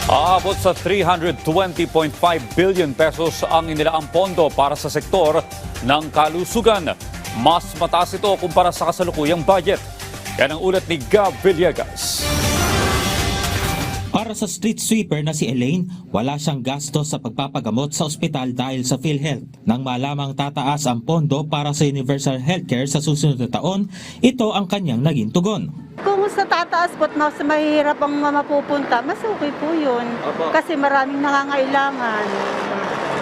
Aabot sa 320.5 billion pesos ang inilaang pondo para sa sektor ng kalusugan. Mas mataas ito kumpara sa kasalukuyang budget. Yan ang ulat ni Gab Villegas. Para sa street sweeper na si Elaine, wala siyang gasto sa pagpapagamot sa ospital dahil sa PhilHealth. Nang malamang tataas ang pondo para sa universal healthcare sa susunod na taon, ito ang kanyang naging tugon. Kung sa tataas po't mas mahirap ang mapupunta, mas okay po yun. Kasi maraming nangangailangan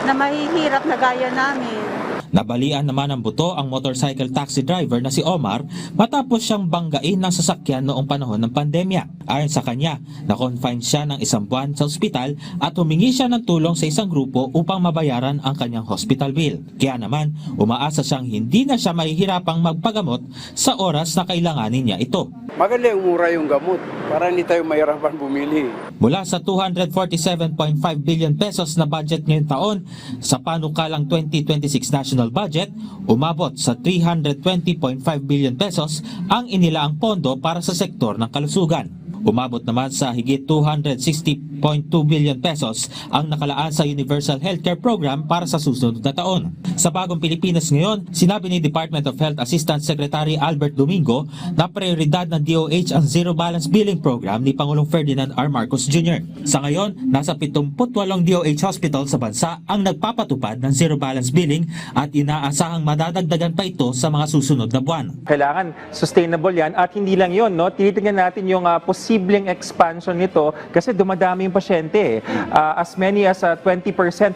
na mahihirap na gaya namin. Nabalian naman ng buto ang motorcycle taxi driver na si Omar matapos siyang banggain ng sasakyan noong panahon ng pandemya. Ayon sa kanya, na-confine siya ng 1 buwan sa ospital at humingi siya ng tulong sa isang grupo upang mabayaran ang kanyang hospital bill. Kaya naman, umaasa siyang hindi na siya mahihirapang magpagamot sa oras na kailanganin niya ito. Maganda yung mura yung gamot para hindi tayo mahirapan bumili. Mula sa 247.5 billion pesos na budget ngayong taon, sa panukalang 2026 national budget, umabot sa 320.5 billion pesos ang inilaang pondo para sa sektor ng kalusugan. Umabot naman sa higit 260.2 billion pesos ang nakalaan sa Universal Healthcare Program para sa susunod na taon. Sa Bagong Pilipinas ngayon, sinabi ni Department of Health Assistant Secretary Albert Domingo na prioridad ng DOH ang Zero Balance Billing Program ni Pangulong Ferdinand R. Marcos Jr. Sa ngayon, nasa 78 DOH hospital sa bansa ang nagpapatupad ng Zero Balance Billing at inaasahang madadagdagan pa ito sa mga susunod na buwan. Kailangan sustainable yan at hindi lang yun, no? Tinitingnan natin yung posibleng expansion nito kasi dumadami yung pasyente. As many as 20%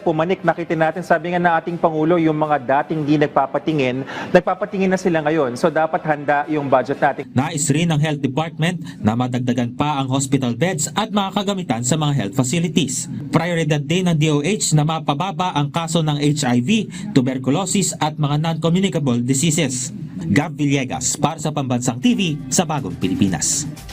pumanik, nakita natin, sabi nga na ating Pangulo, yung mga dating di nagpapatingin na sila ngayon. So dapat handa yung budget natin. Nais rin ng Health Department na madagdagan pa ang hospital beds at mga kagamitan sa mga health facilities. Prioridad din ng DOH na mapababa ang kaso ng HIV, tuberculosis at mga non-communicable diseases. Gab Villegas para sa Pambansang TV sa Bagong Pilipinas.